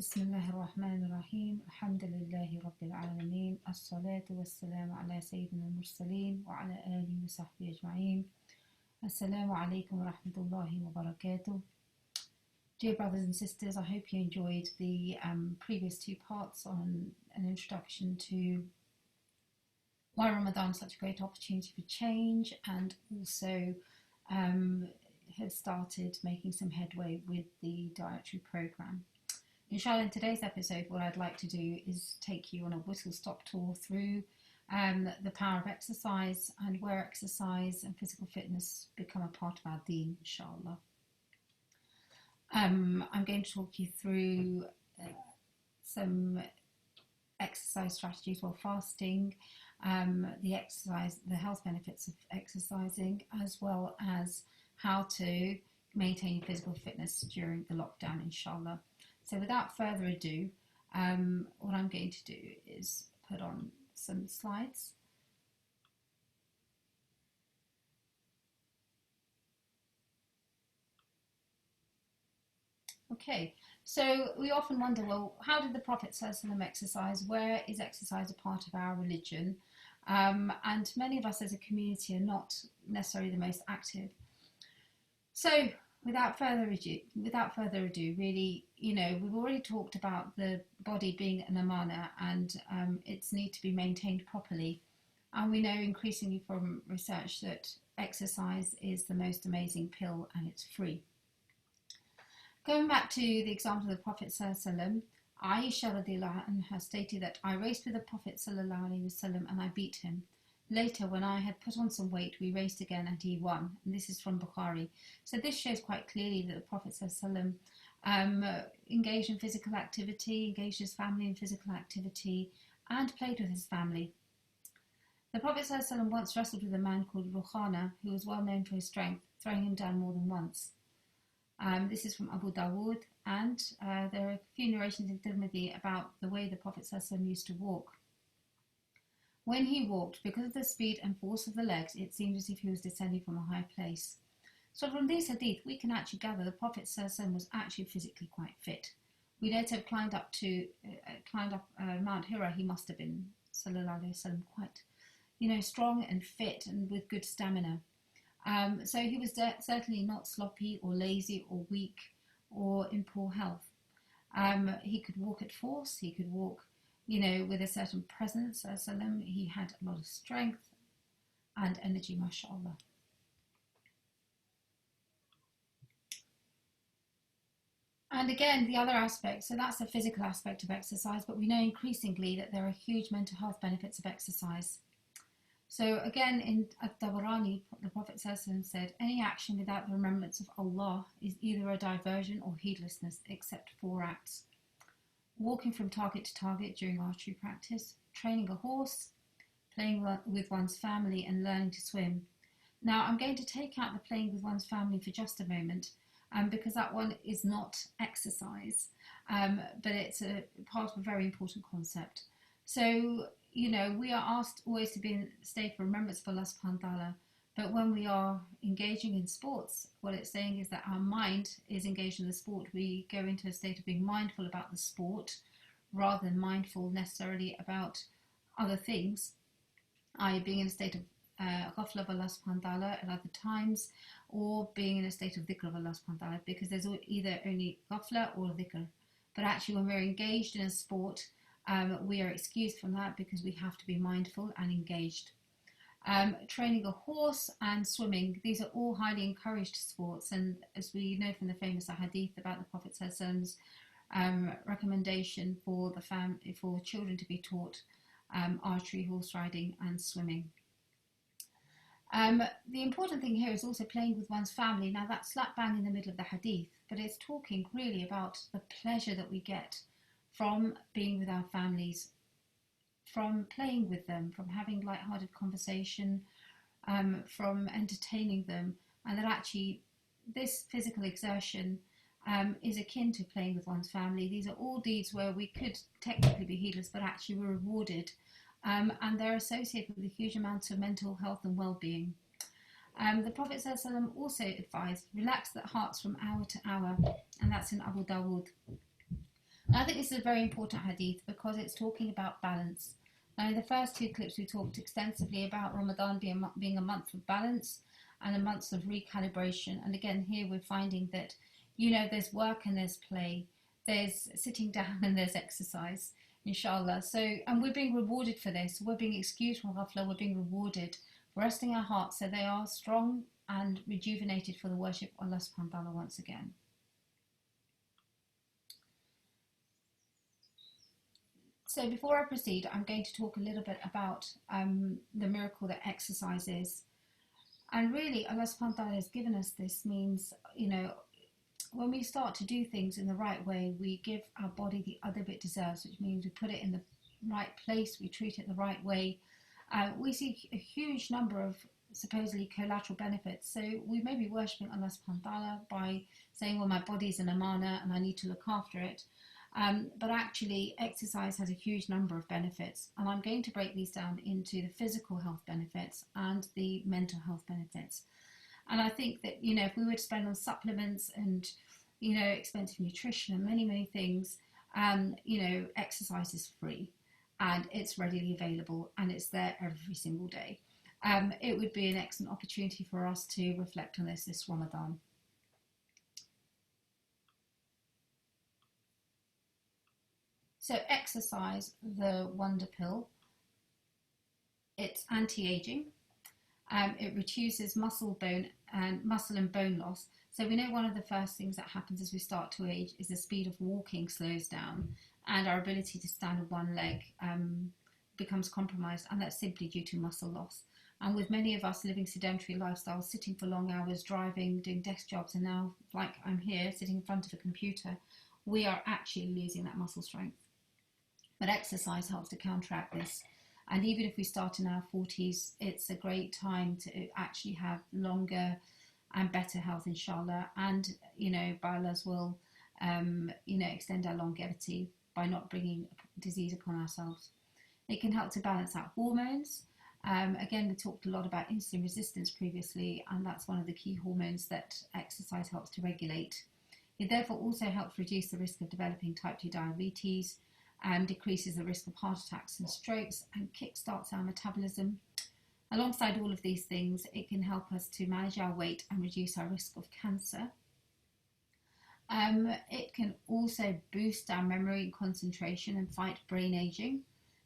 Bismillah ar-Rahman ar-Rahim. Alhamdulillahi Rabbil Alameen. As-salatu was-salamu ala Sayyidina al-Mursaleen wa ala alihi wa sahbihi ajma'een. Assalamu alaikum wa rahmatullahi wa barakatuh. Dear brothers and sisters, I hope you enjoyed the previous two parts on an introduction to why Ramadan is such a great opportunity for change, and also have started making some headway with the dietary program. Inshallah, in today's episode, what I'd like to do is take you on a whistle-stop tour through the power of exercise and where exercise and physical fitness become a part of our deen, inshallah. I'm going to talk you through some exercise strategies while fasting, the health benefits of exercising, as well as how to maintain physical fitness during the lockdown, inshallah. So without further ado, what I'm going to do is put on some slides. Okay, so we often wonder, well, how did the Prophet ﷺ exercise? Where is exercise a part of our religion? And many of us as a community are not necessarily the most active. So without further ado, really, we've already talked about the body being an amana and its need to be maintained properly. And we know increasingly from research that exercise is the most amazing pill and it's free. Going back to the example of the Prophet ﷺ, Aisha radiallahu anha stated that I raced with the Prophet ﷺ and I beat him. Later, when I had put on some weight, we raced again and he won. And this is from Bukhari. So this shows quite clearly that the Prophet ﷺ engaged in physical activity, engaged his family in physical activity, and played with his family. The Prophet ﷺ once wrestled with a man called Rukhana, who was well known for his strength, throwing him down more than once. This is from Abu Dawood, and there are a few narrations in Tirmidhi about the way the Prophet ﷺ used to walk. When he walked, because of the speed and force of the legs, it seemed as if he was descending from a high place. So from these hadith, we can actually gather the Prophet ﷺ was actually physically quite fit. We know to have climbed up Mount Hira, he must have been, sallallahu alaihi wasallam, quite, strong and fit and with good stamina. So he was certainly not sloppy or lazy or weak or in poor health. He could walk at force, he could walk with a certain presence. He had a lot of strength and energy, mashallah. And again, the other aspect, so that's the physical aspect of exercise, but we know increasingly that there are huge mental health benefits of exercise. So again, in At-Tabarani, the Prophet ﷺ said, any action without the remembrance of Allah is either a diversion or heedlessness, except 4 acts. Walking from target to target during archery practice, training a horse, playing with one's family, and learning to swim. Now, I'm going to take out the playing with one's family for just a moment, because that one is not exercise, but it's a part of a very important concept. So, we are asked always to be in a state of remembrance of Allah subhanahu wa ta'ala, but when we are engaging in sports, what it's saying is that our mind is engaged in the sport. We go into a state of being mindful about the sport rather than mindful necessarily about other things, i.e. being in a state of ghafla of Allah subhanahu wa ta'ala at other times, or being in a state of dhikr of Allah subhanahu wa ta'ala, because there's either only ghafla or dhikr. But actually when we're engaged in a sport, we are excused from that because we have to be mindful and engaged. Training a horse and swimming, these are all highly encouraged sports, and as we know from the famous hadith about the Prophet ﷺ's recommendation for children to be taught archery, horse riding and swimming. The important thing here is also playing with one's family. Now that's slap bang in the middle of the hadith, but it's talking really about the pleasure that we get from being with our families, from playing with them, from having light-hearted conversation, from entertaining them, and that actually this physical exertion is akin to playing with one's family. These are all deeds where we could technically be heedless, but actually we're rewarded, and they're associated with a huge amount of mental health and well-being. The Prophet ﷺ also advised, relax the hearts from hour to hour, and that's in Abu Dawood. And I think this is a very important hadith because it's talking about balance. Now, in the first two clips, we talked extensively about Ramadan being a month of balance and a month of recalibration. And again, here we're finding that, there's work and there's play, there's sitting down and there's exercise, inshallah. So, and we're being rewarded for this. We're being excused from ghafla, we're being rewarded for resting our hearts so they are strong and rejuvenated for the worship of Allah subhanahu wa ta'ala once again. So before I proceed, I'm going to talk a little bit about the miracle that exercise is. And really, Allah subhanahu wa ta'ala has given us this means, when we start to do things in the right way, we give our body the other bit deserves, which means we put it in the right place, we treat it the right way. We see a huge number of supposedly collateral benefits. So we may be worshipping Allah subhanahu wa ta'ala by saying, well, my body's an amana and I need to look after it. But actually, exercise has a huge number of benefits, and I'm going to break these down into the physical health benefits and the mental health benefits. And I think that, if we were to spend on supplements and, expensive nutrition and many, many things, exercise is free and it's readily available and it's there every single day. It would be an excellent opportunity for us to reflect on this Ramadan. So exercise, the wonder pill, it's anti-aging. It reduces muscle and bone loss. So we know one of the first things that happens as we start to age is the speed of walking slows down and our ability to stand on one leg becomes compromised, and that's simply due to muscle loss. And with many of us living sedentary lifestyles, sitting for long hours, driving, doing desk jobs, and now, like I'm here, sitting in front of a computer, we are actually losing that muscle strength. But exercise helps to counteract this. And even if we start in our 40s, it's a great time to actually have longer and better health, inshallah. And, by Allah's will, extend our longevity by not bringing disease upon ourselves. It can help to balance out hormones. Again, we talked a lot about insulin resistance previously, and that's one of the key hormones that exercise helps to regulate. It therefore also helps reduce the risk of developing type 2 diabetes, and decreases the risk of heart attacks and strokes, and kickstarts our metabolism. Alongside all of these things, it can help us to manage our weight and reduce our risk of cancer. It can also boost our memory and concentration and fight brain aging,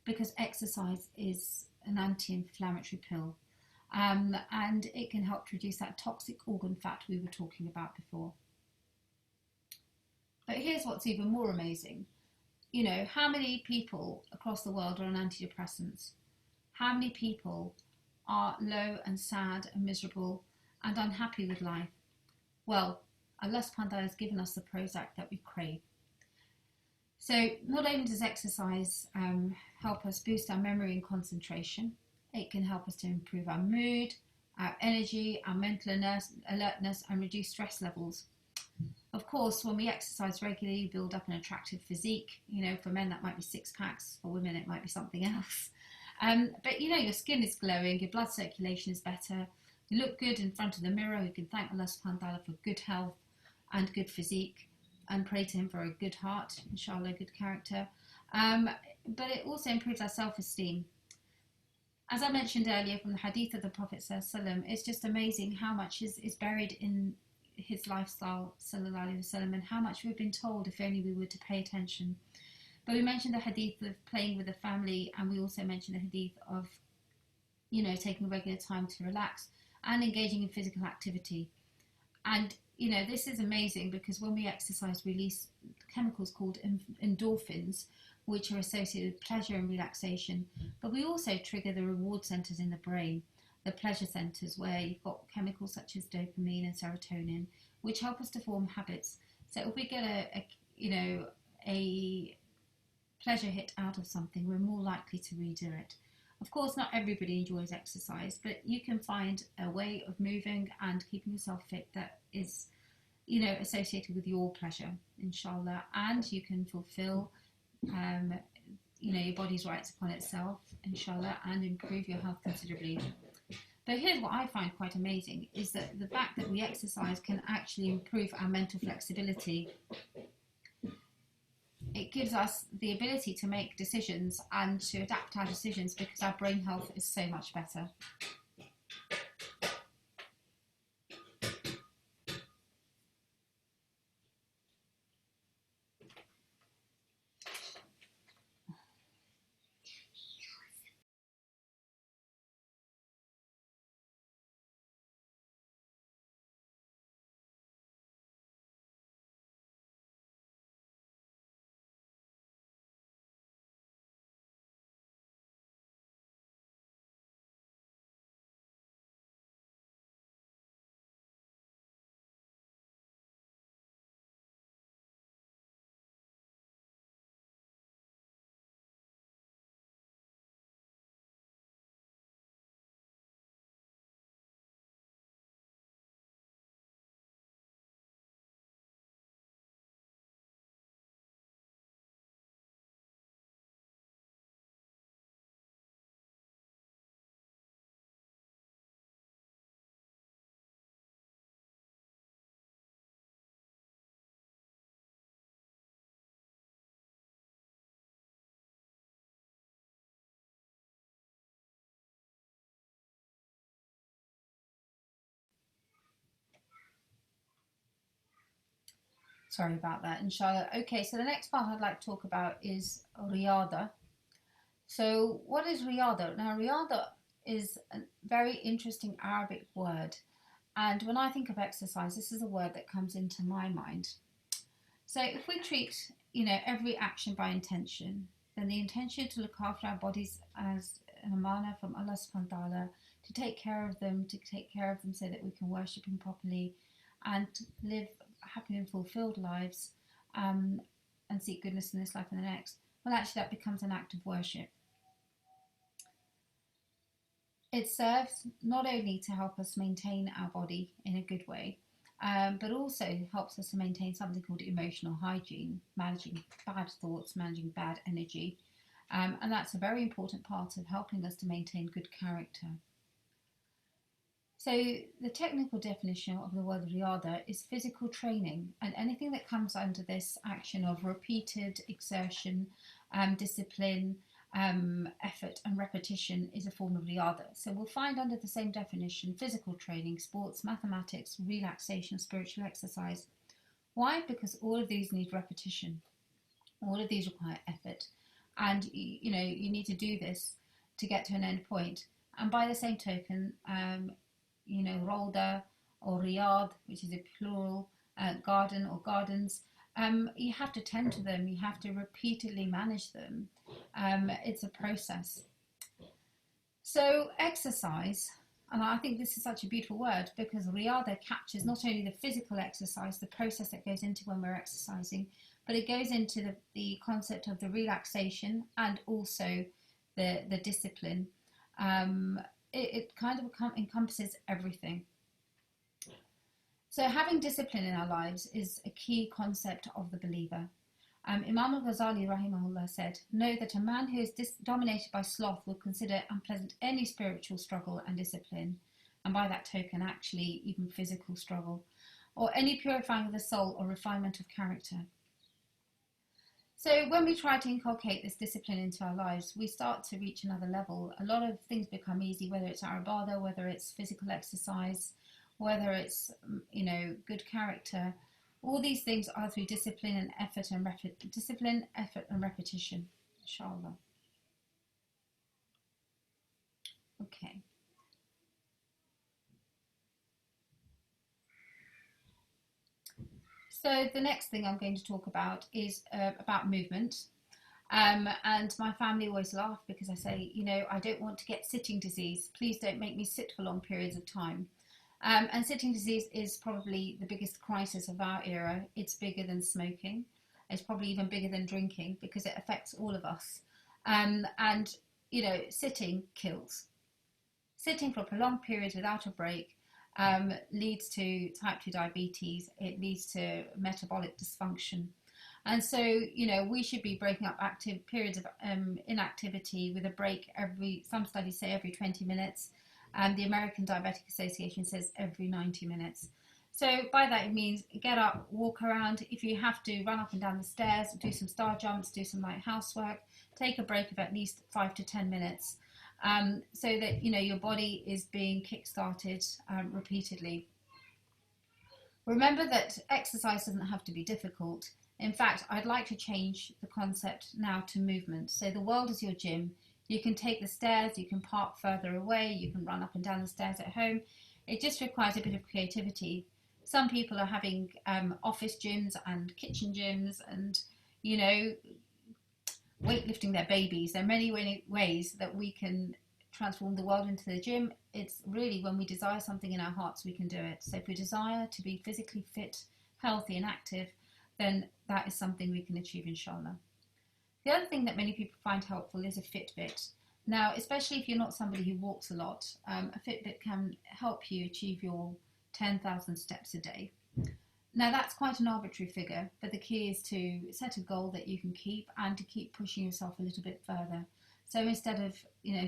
because exercise is an anti-inflammatory pill. And it can help to reduce that toxic organ fat we were talking about before. But here's what's even more amazing. How many people across the world are on antidepressants? How many people are low and sad and miserable and unhappy with life? Well, Allah subhanahu wa ta'ala has given us the Prozac that we crave. So not only does exercise help us boost our memory and concentration, it can help us to improve our mood, our energy, our mental alertness, and reduce stress levels. Of course, when we exercise regularly, we build up an attractive physique. For men that might be six packs, for women it might be something else. But your skin is glowing, your blood circulation is better, you look good in front of the mirror. You can thank Allah subhanahu wa ta'ala for good health and good physique, and pray to him for a good heart, inshallah, good character. But it also improves our self-esteem. As I mentioned earlier from the hadith of the Prophet sallallahu alaihi wasallam, it's just amazing how much is buried in his lifestyle, sallallahu alaihi wasallam, and how much we've been told if only we were to pay attention. But we mentioned the hadith of playing with the family, and we also mentioned the hadith of taking regular time to relax and engaging in physical activity. And this is amazing because when we exercise, we release chemicals called endorphins, which are associated with pleasure and relaxation. But we also trigger the reward centers in the brain, the pleasure centers, where you've got chemicals such as dopamine and serotonin, which help us to form habits. So if we get a pleasure hit out of something, we're more likely to redo it. Of course, not everybody enjoys exercise, but you can find a way of moving and keeping yourself fit that is, associated with your pleasure, inshallah, and you can fulfill, your body's rights upon itself, inshallah, and improve your health considerably. But here's what I find quite amazing, is that the fact that we exercise can actually improve our mental flexibility. it gives us the ability to make decisions and to adapt our decisions because our brain health is so much better. Sorry about that, inshallah. Okay, so the next part I'd like to talk about is Riyadah. So what is Riyadah? Now, Riyadah is a very interesting Arabic word. And when I think of exercise, this is a word that comes into my mind. So if we treat, every action by intention, then the intention to look after our bodies as an amana from Allah subhanahu wa ta'ala, to take care of them so that we can worship Him properly and live happy and fulfilled lives, and seek goodness in this life and the next, well, actually that becomes an act of worship. It serves not only to help us maintain our body in a good way, but also helps us to maintain something called emotional hygiene, managing bad thoughts, managing bad energy, and that's a very important part of helping us to maintain good character. So the technical definition of the word Riyadah is physical training, and anything that comes under this action of repeated exertion, discipline, effort and repetition is a form of Riyadah. So we'll find under the same definition physical training, sports, mathematics, relaxation, spiritual exercise. Why? Because all of these need repetition. All of these require effort, and you need to do this to get to an end point. And by the same token, Rawda or Riyadh, which is a plural, garden or gardens, you have to tend to them, you have to repeatedly manage them. It's a process. So exercise, and I think this is such a beautiful word because Riyadah captures not only the physical exercise, the process that goes into when we're exercising, but it goes into the concept of the relaxation and also the discipline. It kind of encompasses everything. So having discipline in our lives is a key concept of the believer. Imam al-Ghazali rahimahullah said, "Know that a man who is dominated by sloth will consider unpleasant any spiritual struggle and discipline, and by that token actually even physical struggle, or any purifying of the soul or refinement of character." So when we try to inculcate this discipline into our lives, we start to reach another level. A lot of things become easy, whether it's our ibadah, whether it's physical exercise, whether it's, good character. All these things are through discipline and effort and repetition, inshallah. Okay. So the next thing I'm going to talk about is about movement. And my family always laugh because I say, I don't want to get sitting disease. Please don't make me sit for long periods of time. And sitting disease is probably the biggest crisis of our era. It's bigger than smoking. It's probably even bigger than drinking because it affects all of us. And sitting kills. Sitting for prolonged periods without a break leads to type 2 diabetes. It leads to metabolic dysfunction. And so, we should be breaking up active periods of inactivity with a break some studies say every 20 minutes. And the American Diabetic Association says every 90 minutes. So by that it means get up, walk around. If you have to, run up and down the stairs, do some star jumps, do some light housework, take a break of at least 5 to 10 minutes, so that your body is being kick-started repeatedly. Remember that exercise doesn't have to be difficult. In fact, I'd like to change the concept now to movement. So the world is your gym. You can take the stairs, you can park further away, you can run up and down the stairs at home. It just requires a bit of creativity. Some people are having office gyms and kitchen gyms and, weightlifting their babies. There are many ways that we can transform the world into the gym. It's really when we desire something in our hearts, we can do it. So if we desire to be physically fit, healthy and active, then that is something we can achieve, inshallah. The other thing that many people find helpful is a Fitbit. Now, especially if you're not somebody who walks a lot, a Fitbit can help you achieve your 10,000 steps a day. Now, that's quite an arbitrary figure, but the key is to set a goal that you can keep and to keep pushing yourself a little bit further. So instead of,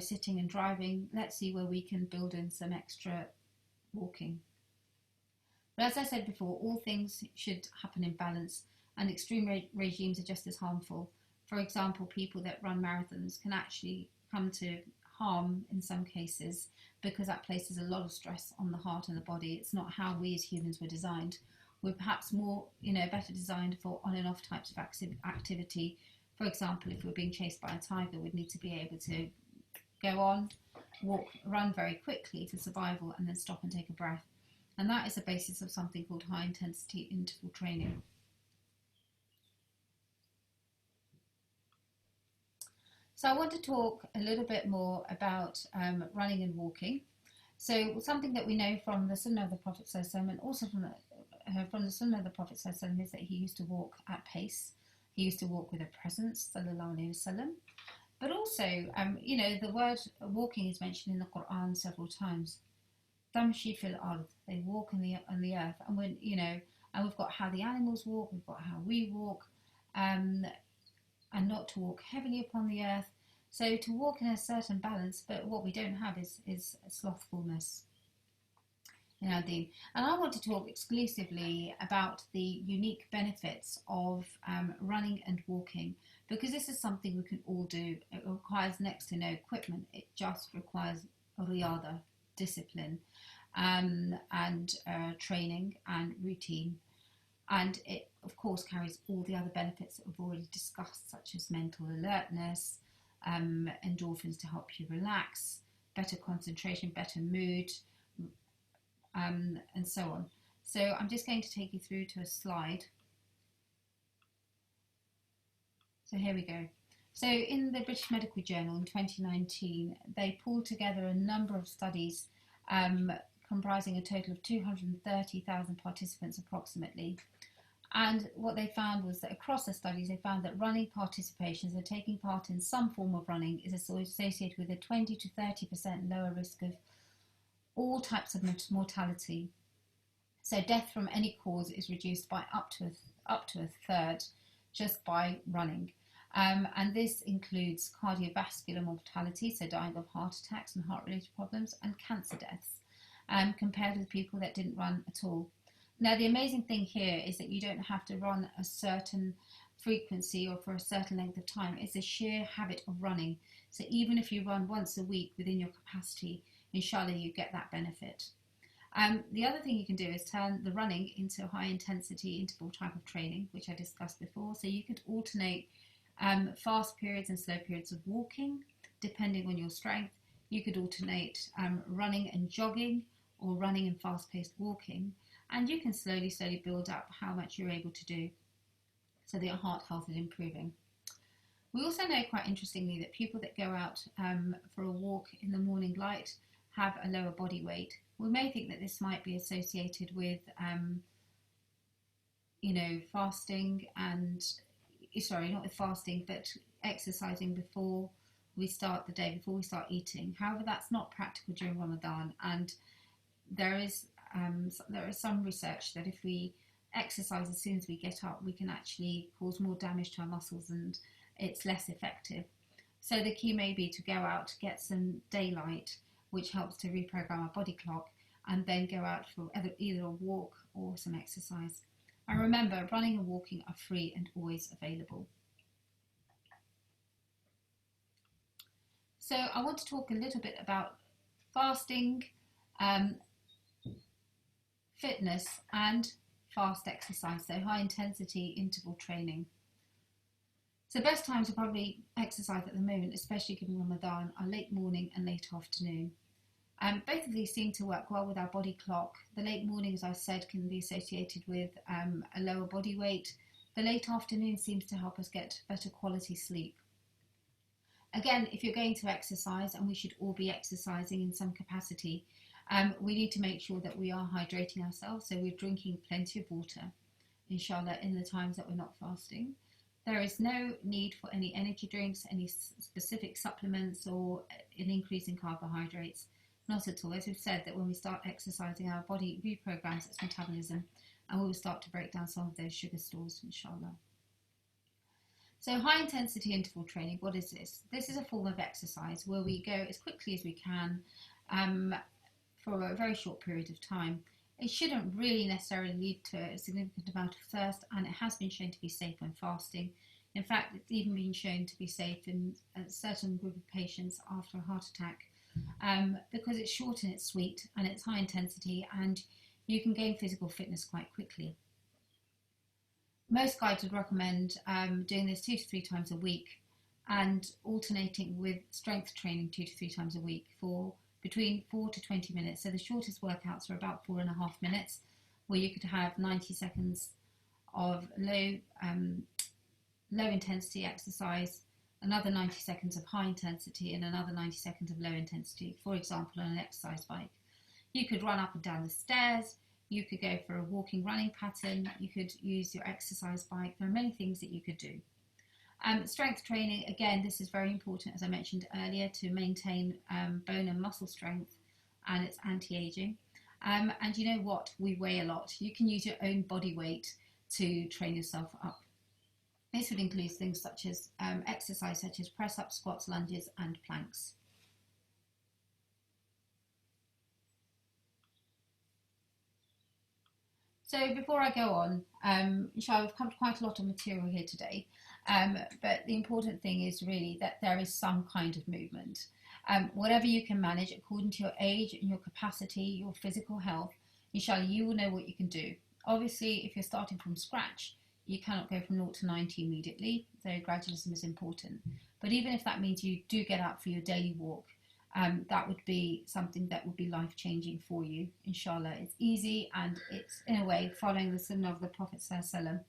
sitting and driving, let's see where we can build in some extra walking. But as I said before, all things should happen in balance, and extreme regimes are just as harmful. For example, people that run marathons can actually come to harm in some cases because that places a lot of stress on the heart and the body. It's not how we as humans were designed. We're perhaps more, better designed for on and off types of activity. For example, if we're being chased by a tiger, we'd need to be able to go on, walk, run very quickly for survival, and then stop and take a breath. And that is the basis of something called high intensity interval training. So I want to talk a little bit more about running and walking. So something that we know from the sunnah of the Prophet ﷺ, and also from the sunnah of the Prophet ﷺ, is that he used to walk at pace. He used to walk with a presence, sallallahu alayhi wasallam. But also, the word walking is mentioned in the Quran several times. Tamshi fil ard, they walk on the earth. And when, and we've got how the animals walk, we've got how we walk, and not to walk heavily upon the earth. So to walk in a certain balance, but what we don't have is slothfulness in our deen. And I want to talk exclusively about the unique benefits of running and walking, because this is something we can all do. It requires next to no equipment. It just requires Riyadah, discipline, and training and routine. And it, of course, carries all the other benefits that we've already discussed, such as mental alertness, endorphins to help you relax, better concentration, better mood, and so on. So I'm just going to take you through to a slide. So here we go. So in the British Medical Journal in 2019, they pulled together a number of studies comprising a total of 230,000 participants approximately. And what they found was that across the studies, they found that running participation, so taking part in some form of running, is associated with a 20 to 30% lower risk of all types of mortality. So death from any cause is reduced by up to a third just by running. And this includes cardiovascular mortality, so dying of heart attacks and heart-related problems, and cancer deaths, compared with people that didn't run at all. Now, the amazing thing here is that you don't have to run a certain frequency or for a certain length of time. It's a sheer habit of running. So even if you run once a week within your capacity, inshallah, you get that benefit. The other thing you can do is turn the running into a high-intensity interval type of training, which I discussed before. So you could alternate fast periods and slow periods of walking, depending on your strength. You could alternate running and jogging, or running and fast-paced walking. And you can slowly build up how much you're able to do so that your heart health is improving. We also know, quite interestingly, that people that go out for a walk in the morning light have a lower body weight. We may think that this might be associated with, fasting and, not with fasting, but exercising before we start the day, before we start eating. However, that's not practical during Ramadan, and there is some research that if we exercise as soon as we get up, we can actually cause more damage to our muscles and it's less effective. So the key may be to go out, get some daylight, which helps to reprogram our body clock, and then go out for either a walk or some exercise. And remember, running and walking are free and always available. So I want to talk a little bit about fasting, fitness and fast exercise, so high intensity interval training. So best times to probably exercise at the moment, especially given Ramadan, are late morning and late afternoon. Both of these seem to work well with our body clock. The late morning, as I said, can be associated with a lower body weight. The late afternoon seems to help us get better quality sleep. Again, if you're going to exercise, and we should all be exercising in some capacity, we need to make sure that we are hydrating ourselves, so we're drinking plenty of water, inshallah, in the times that we're not fasting. There is no need for any energy drinks, any specific supplements, or an increase in carbohydrates. Not at all. As we've said, that when we start exercising, our body reprograms its metabolism, and we will start to break down some of those sugar stores, inshallah. So high intensity interval training, what is this? This is a form of exercise where we go as quickly as we can for a very short period of time. It shouldn't really necessarily lead to a significant amount of thirst, and it has been shown to be safe when fasting. In fact, it's even been shown to be safe in a certain group of patients after a heart attack, because it's short and it's sweet and it's high intensity, and you can gain physical fitness quite quickly. Most guides would recommend doing this 2 to 3 times a week and alternating with strength training 2 to 3 times a week for between 4 to 20 minutes. So the shortest workouts are about 4.5 minutes, where you could have 90 seconds of low intensity exercise, another 90 seconds of high intensity, and another 90 seconds of low intensity, for example, on an exercise bike. You could run up and down the stairs, you could go for a walking running pattern, you could use your exercise bike. There are many things that you could do. Strength training, again, this is very important, as I mentioned earlier, to maintain bone and muscle strength, and it's anti-aging. And you know what? We weigh a lot. You can use your own body weight to train yourself up. This would include things such as exercise such as press-ups, squats, lunges and planks. So before I go on, inshallah, we've covered quite a lot of material here today, but the important thing is really that there is some kind of movement. Whatever you can manage according to your age and your capacity, your physical health, inshallah, you will know what you can do. Obviously, if you're starting from scratch, you cannot go from 0 to 90 immediately, so gradualism is important. But even if that means you do get out for your daily walk, that would be something that would be life-changing for you, inshallah. It's easy, and it's, in a way, following the sunnah of the Prophet ﷺ.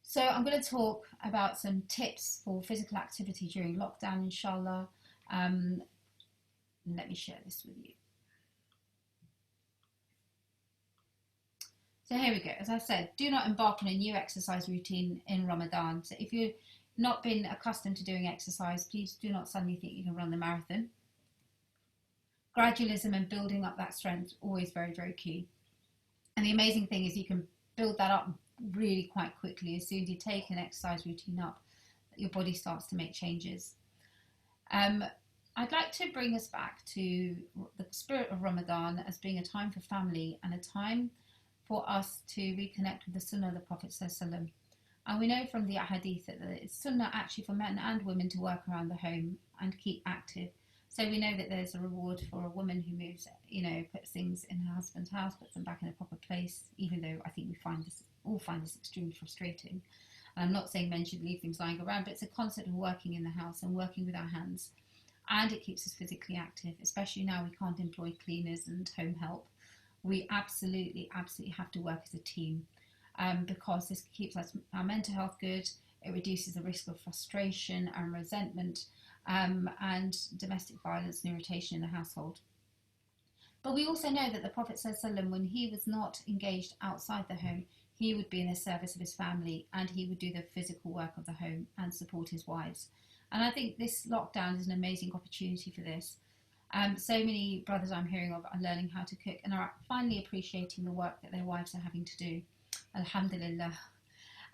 So I'm going to talk about some tips for physical activity during lockdown, inshallah. Let me share this with you. So here we go. As I said, do not embark on a new exercise routine in Ramadan. So if you've not been accustomed to doing exercise, please do not suddenly think you can run the marathon. Gradualism and building up that strength, always very, very key. And the amazing thing is you can build that up really quite quickly. As soon as you take an exercise routine up, your body starts to make changes. I'd like to bring us back to the spirit of Ramadan as being a time for family and a time for us to reconnect with the sunnah of the Prophet ﷺ. And we know from the hadith that it's sunnah actually for men and women to work around the home and keep active. So we know that there's a reward for a woman who moves, puts things in her husband's house, puts them back in a proper place, even though I think we all find this extremely frustrating. And I'm not saying men should leave things lying around, but it's a concept of working in the house and working with our hands. And it keeps us physically active, especially now we can't employ cleaners and home help. We absolutely have to work as a team, because this keeps our mental health good. It reduces the risk of frustration and resentment, and domestic violence and irritation in the household. But we also know that the Prophet ﷺ, when he was not engaged outside the home, he would be in the service of his family, and he would do the physical work of the home and support his wives. And I think this lockdown is an amazing opportunity for this. So many brothers I'm hearing of are learning how to cook and are finally appreciating the work that their wives are having to do. Alhamdulillah.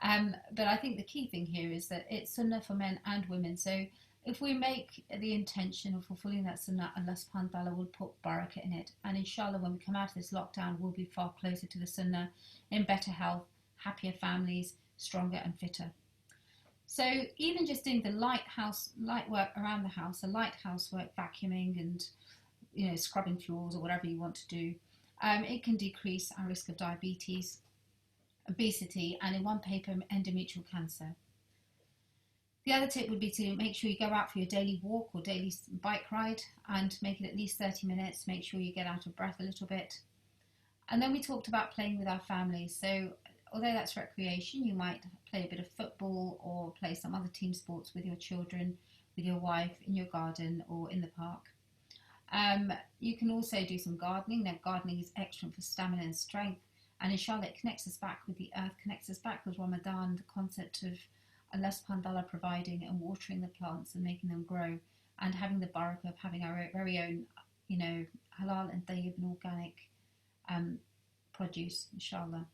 But I think the key thing here is that it's sunnah for men and women. So If we make the intention of fulfilling that sunnah, Allah subhanahu wa ta'ala will put barakah in it. And inshallah, when we come out of this lockdown, we'll be far closer to the sunnah, in better health, happier families, stronger and fitter. So even just doing the light work around the house, the light housework, vacuuming and scrubbing floors or whatever you want to do, it can decrease our risk of diabetes, obesity, and in one paper, endometrial cancer. The other tip would be to make sure you go out for your daily walk or daily bike ride and make it at least 30 minutes. Make sure you get out of breath a little bit. And then we talked about playing with our families. So although that's recreation, you might play a bit of football or play some other team sports with your children, with your wife, in your garden or in the park. You can also do some gardening. Now, gardening is excellent for stamina and strength. And inshallah, it connects us back with the earth, connects us back with Ramadan, the concept of Allah subhanahu wa ta'ala providing and watering the plants and making them grow, and having the barakah of having our very own, halal and tayyib and organic produce, inshallah.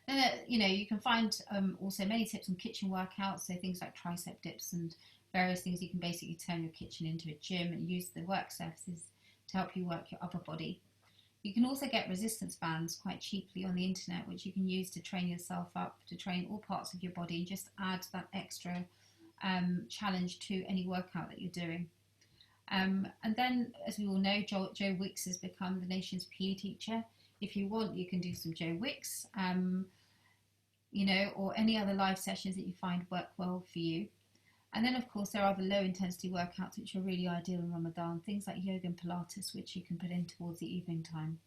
Then, you can find also many tips on kitchen workouts, so things like tricep dips and various things. You can basically turn your kitchen into a gym and use the work surfaces to help you work your upper body. You can also get resistance bands quite cheaply on the internet, which you can use to train yourself up, to train all parts of your body and just add that extra challenge to any workout that you're doing. And then, as we all know, Joe Wicks has become the nation's PE teacher. If you want, you can do some Joe Wicks, or any other live sessions that you find work well for you. And then, of course, there are the low-intensity workouts, which are really ideal in Ramadan, things like yoga and Pilates, which you can put in towards the evening time.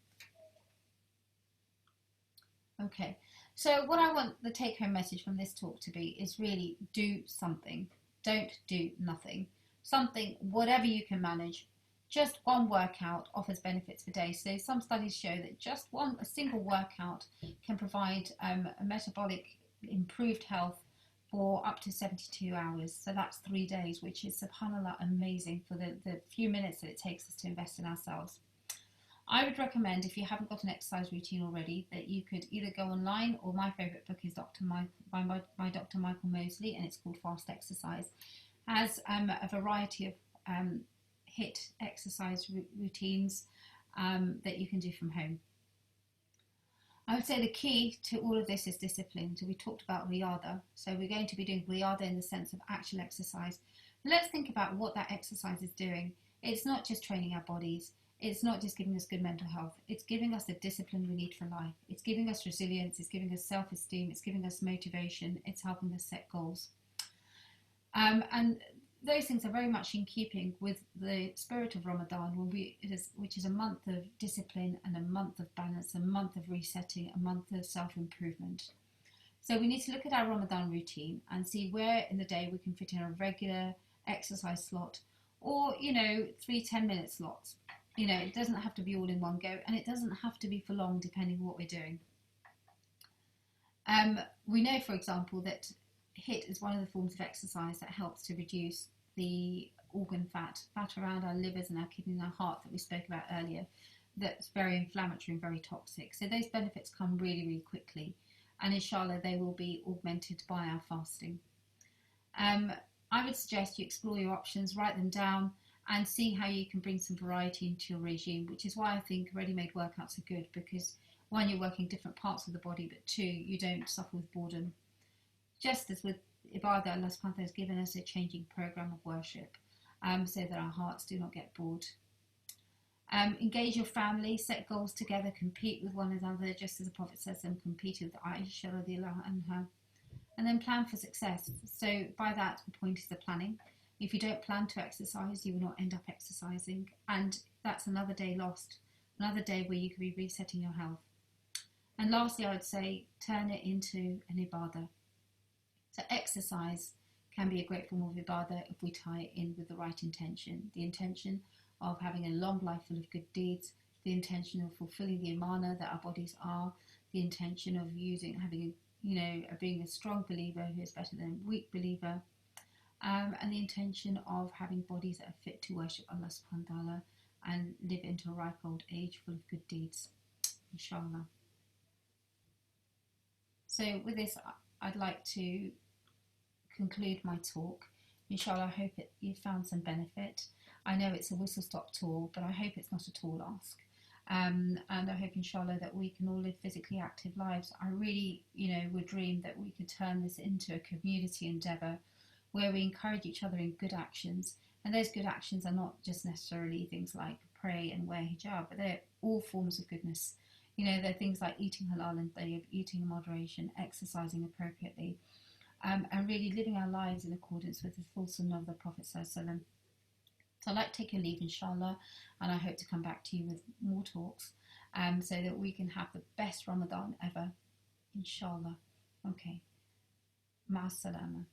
Okay, so what I want the take-home message from this talk to be is really do something. Don't do nothing. Something, whatever you can manage. Just one workout offers benefits for days. So some studies show that just a single workout can provide a metabolic improved health for up to 72 hours. So that's 3 days, which is, subhanAllah, amazing for the few minutes that it takes us to invest in ourselves. I would recommend, if you haven't got an exercise routine already, that you could either go online, or my favourite book is by Dr. Michael Mosley, and it's called Fast Exercise. It has a variety of HIIT exercise routines that you can do from home. I would say the key to all of this is discipline. So we talked about Riyadah. So we're going to be doing Riyadah in the sense of actual exercise. Let's think about what that exercise is doing. It's not just training our bodies. It's not just giving us good mental health. It's giving us the discipline we need for life. It's giving us resilience. It's giving us self-esteem. It's giving us motivation. It's helping us set goals. And those things are very much in keeping with the spirit of Ramadan, which is a month of discipline and a month of balance, a month of resetting, a month of self-improvement. So we need to look at our Ramadan routine and see where in the day we can fit in a regular exercise slot, or 3 10-minute slots. It doesn't have to be all in one go, and it doesn't have to be for long, depending on what we're doing. We know, for example, that HIIT is one of the forms of exercise that helps to reduce the organ fat around our livers and our kidneys and our heart that we spoke about earlier. That's very inflammatory and very toxic. So those benefits come really, really quickly, and inshallah they will be augmented by our fasting. I would suggest you explore your options, write them down, and see how you can bring some variety into your regime, which is why I think ready-made workouts are good, because one, you're working different parts of the body, but two, you don't suffer with boredom. Just as with Ibadah, Allah subhanahu wa ta'ala has given us a changing program of worship, so that our hearts do not get bored. Engage your family, set goals together, compete with one another, just as the Prophet says them competed with Aisha radiallahu anha, and then plan for success. So by that, the point is the planning. If you don't plan to exercise, you will not end up exercising, and that's another day lost, another day where you could be resetting your health. And lastly, I would say turn it into an Ibadah. So exercise can be a great form of Ibadah if we tie it in with the right intention. The intention of having a long life full of good deeds, the intention of fulfilling the amana that our bodies are, the intention of being a strong believer who is better than a weak believer, and the intention of having bodies that are fit to worship Allah subhanahu wa ta'ala and live into a ripe old age full of good deeds, inshallah. So with this, I'd like to conclude my talk. Inshallah, I hope you found some benefit. I know it's a whistle-stop tour, but I hope it's not a tall ask. And I hope, inshallah, that we can all live physically active lives. I really, would dream that we could turn this into a community endeavour where we encourage each other in good actions. And those good actions are not just necessarily things like pray and wear hijab, but they're all forms of goodness. They're things like eating halal and tayyib, eating in moderation, exercising appropriately, and really living our lives in accordance with the full sunnah of the Prophet ﷺ. So I'd like to take your leave, inshallah, and I hope to come back to you with more talks, so that we can have the best Ramadan ever, inshallah. Okay, ma'as salama.